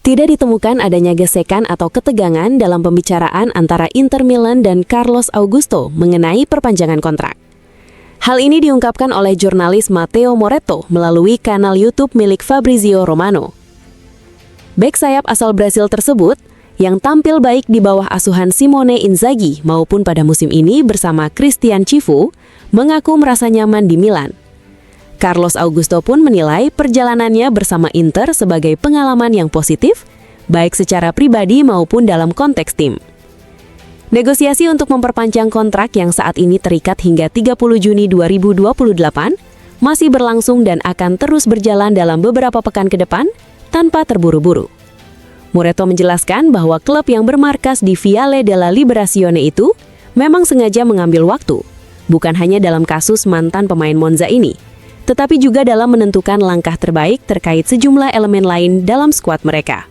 Tidak ditemukan adanya gesekan atau ketegangan dalam pembicaraan antara Inter Milan dan Carlos Augusto mengenai perpanjangan kontrak. Hal ini diungkapkan oleh jurnalis Matteo Moretto melalui kanal YouTube milik Fabrizio Romano. Bek sayap asal Brasil tersebut, yang tampil baik di bawah asuhan Simone Inzaghi maupun pada musim ini bersama Christian Cifu, mengaku merasa nyaman di Milan. Carlos Augusto pun menilai perjalanannya bersama Inter sebagai pengalaman yang positif, baik secara pribadi maupun dalam konteks tim. Negosiasi untuk memperpanjang kontrak yang saat ini terikat hingga 30 Juni 2028 masih berlangsung dan akan terus berjalan dalam beberapa pekan ke depan tanpa terburu-buru. Moretto menjelaskan bahwa klub yang bermarkas di Viale della Liberazione itu memang sengaja mengambil waktu, bukan hanya dalam kasus mantan pemain Monza ini, tetapi juga dalam menentukan langkah terbaik terkait sejumlah elemen lain dalam skuad mereka.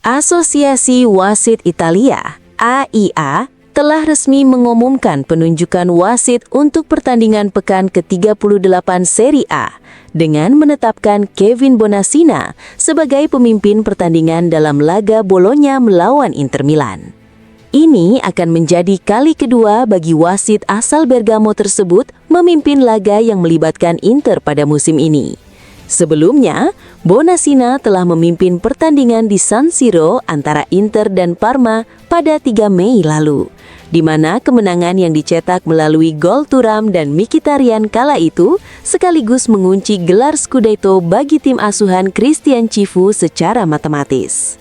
Asosiasi Wasit Italia, AIA, telah resmi mengumumkan penunjukan wasit untuk pertandingan pekan ke-38 Serie A dengan menetapkan Kevin Bonassina sebagai pemimpin pertandingan dalam laga Bologna melawan Inter Milan. Ini akan menjadi kali kedua bagi wasit asal Bergamo tersebut memimpin laga yang melibatkan Inter pada musim ini. Sebelumnya, Bonassina telah memimpin pertandingan di San Siro antara Inter dan Parma pada 3 Mei lalu, di mana kemenangan yang dicetak melalui gol Thuram dan Mkhitaryan kala itu sekaligus mengunci gelar Scudetto bagi tim asuhan Christian Cifu secara matematis.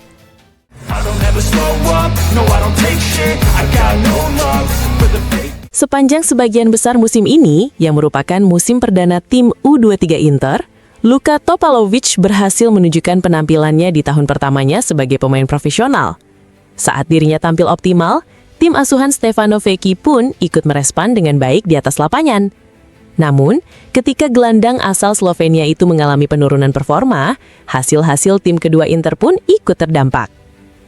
Sepanjang sebagian besar musim ini, yang merupakan musim perdana tim U23 Inter, Luka Topalovic berhasil menunjukkan penampilannya di tahun pertamanya sebagai pemain profesional. Saat dirinya tampil optimal, tim asuhan Stefano Vecchi pun ikut merespon dengan baik di atas lapangan. Namun, ketika gelandang asal Slovenia itu mengalami penurunan performa, hasil-hasil tim kedua Inter pun ikut terdampak.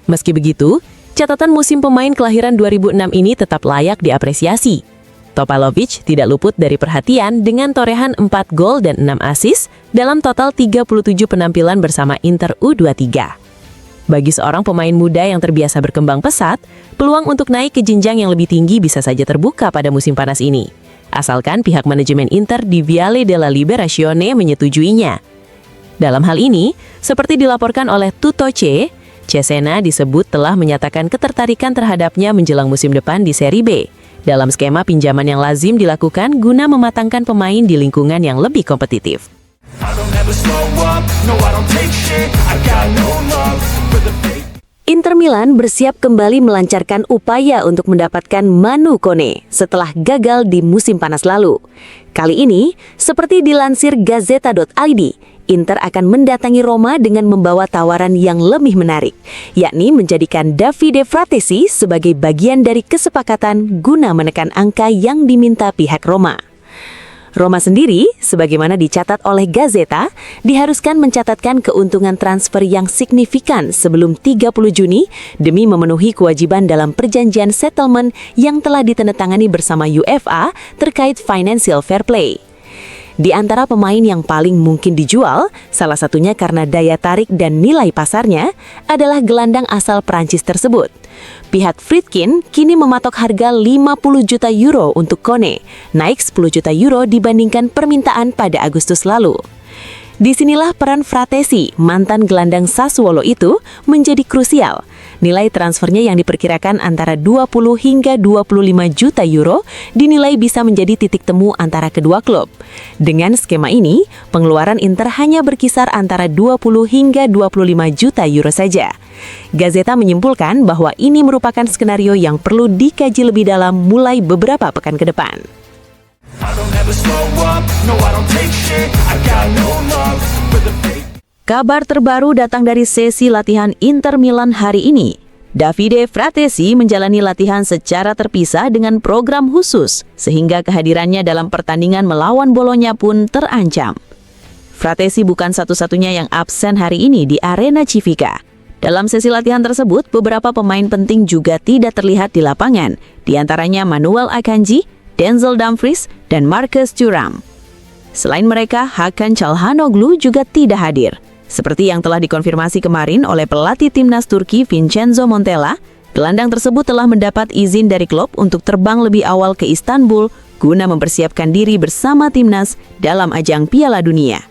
Meski begitu, catatan musim pemain kelahiran 2006 ini tetap layak diapresiasi. Topalovic tidak luput dari perhatian dengan torehan 4 gol dan 6 assist dalam total 37 penampilan bersama Inter U23. Bagi seorang pemain muda yang terbiasa berkembang pesat, peluang untuk naik ke jenjang yang lebih tinggi bisa saja terbuka pada musim panas ini, asalkan pihak manajemen Inter di Viale della Liberazione menyetujuinya. Dalam hal ini, seperti dilaporkan oleh Tuttoce, Cesena disebut telah menyatakan ketertarikan terhadapnya menjelang musim depan di Serie B, dalam skema pinjaman yang lazim dilakukan guna mematangkan pemain di lingkungan yang lebih kompetitif. Inter Milan bersiap kembali melancarkan upaya untuk mendapatkan Manu Kone setelah gagal di musim panas lalu. Kali ini, seperti dilansir Gazzetta.id, Inter akan mendatangi Roma dengan membawa tawaran yang lebih menarik, yakni menjadikan Davide Fratesi sebagai bagian dari kesepakatan guna menekan angka yang diminta pihak Roma. Roma sendiri, sebagaimana dicatat oleh Gazzetta, diharuskan mencatatkan keuntungan transfer yang signifikan sebelum 30 Juni demi memenuhi kewajiban dalam perjanjian settlement yang telah ditandatangani bersama UEFA terkait financial fair play. Di antara pemain yang paling mungkin dijual, salah satunya karena daya tarik dan nilai pasarnya, adalah gelandang asal Prancis tersebut. Pihak Friedkin kini mematok harga 50 juta euro untuk Kone, naik 10 juta euro dibandingkan permintaan pada Agustus lalu. Disinilah peran Fratesi, mantan gelandang Sassuolo itu, menjadi krusial. Nilai transfernya yang diperkirakan antara 20 hingga 25 juta euro dinilai bisa menjadi titik temu antara kedua klub. Dengan skema ini, pengeluaran Inter hanya berkisar antara 20 hingga 25 juta euro saja. Gazzetta menyimpulkan bahwa ini merupakan skenario yang perlu dikaji lebih dalam mulai beberapa pekan ke depan. Kabar terbaru datang dari sesi latihan Inter Milan hari ini. Davide Fratesi menjalani latihan secara terpisah dengan program khusus, sehingga kehadirannya dalam pertandingan melawan Bologna pun terancam. Fratesi bukan satu-satunya yang absen hari ini di Arena Civica. Dalam sesi latihan tersebut, beberapa pemain penting juga tidak terlihat di lapangan, di antaranya Manuel Akanji, Denzel Dumfries, dan Marcus Thuram. Selain mereka, Hakan Çalhanoğlu juga tidak hadir. Seperti yang telah dikonfirmasi kemarin oleh pelatih timnas Turki Vincenzo Montella, gelandang tersebut telah mendapat izin dari klub untuk terbang lebih awal ke Istanbul guna mempersiapkan diri bersama timnas dalam ajang Piala Dunia.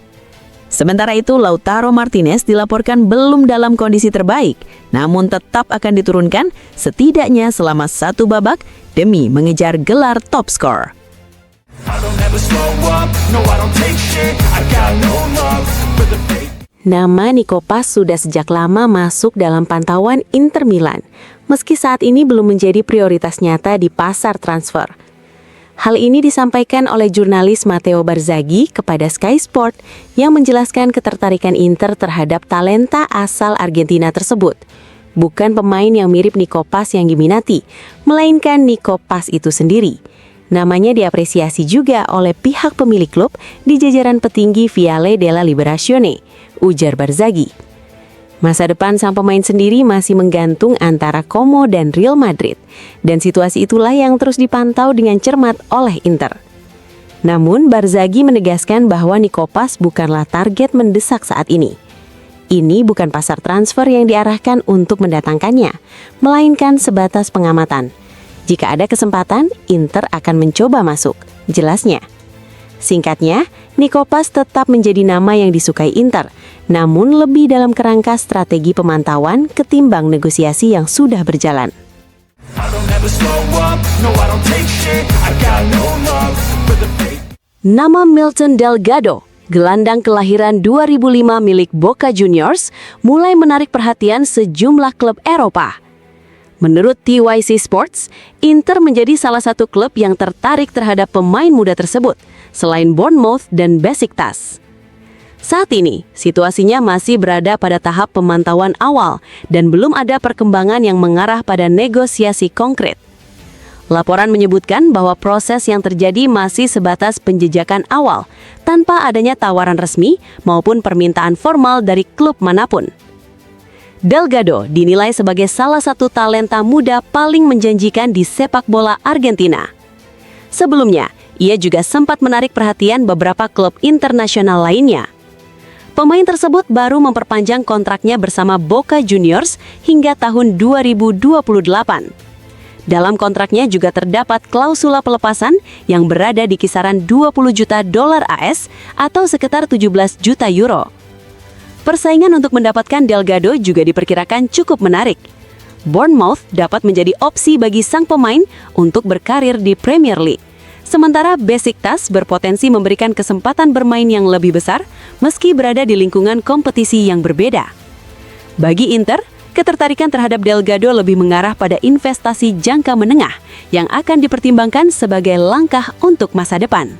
Sementara itu, Lautaro Martinez dilaporkan belum dalam kondisi terbaik, namun tetap akan diturunkan setidaknya selama 1 babak demi mengejar gelar top skor. Nama Nico Paz sudah sejak lama masuk dalam pantauan Inter Milan, meski saat ini belum menjadi prioritas nyata di pasar transfer. Hal ini disampaikan oleh jurnalis Matteo Barzaghi kepada Sky Sport yang menjelaskan ketertarikan Inter terhadap talenta asal Argentina tersebut. Bukan pemain yang mirip Nico Paz yang diminati, melainkan Nico Paz itu sendiri. Namanya diapresiasi juga oleh pihak pemilik klub di jajaran petinggi Viale della Liberazione, ujar Barzaghi. Masa depan sang pemain sendiri masih menggantung antara Como dan Real Madrid, dan situasi itulah yang terus dipantau dengan cermat oleh Inter. Namun, Barzaghi menegaskan bahwa Nico Paz bukanlah target mendesak saat ini. Ini bukan pasar transfer yang diarahkan untuk mendatangkannya, melainkan sebatas pengamatan. Jika ada kesempatan, Inter akan mencoba masuk, jelasnya. Singkatnya, Nico Paz tetap menjadi nama yang disukai Inter, namun lebih dalam kerangka strategi pemantauan ketimbang negosiasi yang sudah berjalan. Nama Milton Delgado, gelandang kelahiran 2005 milik Boca Juniors, mulai menarik perhatian sejumlah klub Eropa. Menurut TYC Sports, Inter menjadi salah satu klub yang tertarik terhadap pemain muda tersebut, selain Bournemouth dan Besiktas. Saat ini, situasinya masih berada pada tahap pemantauan awal dan belum ada perkembangan yang mengarah pada negosiasi konkret. Laporan menyebutkan bahwa proses yang terjadi masih sebatas penjejakan awal, tanpa adanya tawaran resmi maupun permintaan formal dari klub manapun. Delgado dinilai sebagai salah satu talenta muda paling menjanjikan di sepak bola Argentina. Sebelumnya, ia juga sempat menarik perhatian beberapa klub internasional lainnya. Pemain tersebut baru memperpanjang kontraknya bersama Boca Juniors hingga tahun 2028. Dalam kontraknya juga terdapat klausula pelepasan yang berada di kisaran 20 juta dolar AS atau sekitar 17 juta euro. Persaingan untuk mendapatkan Delgado juga diperkirakan cukup menarik. Bournemouth dapat menjadi opsi bagi sang pemain untuk berkarir di Premier League. Sementara Besiktas berpotensi memberikan kesempatan bermain yang lebih besar meski berada di lingkungan kompetisi yang berbeda. Bagi Inter, ketertarikan terhadap Delgado lebih mengarah pada investasi jangka menengah yang akan dipertimbangkan sebagai langkah untuk masa depan.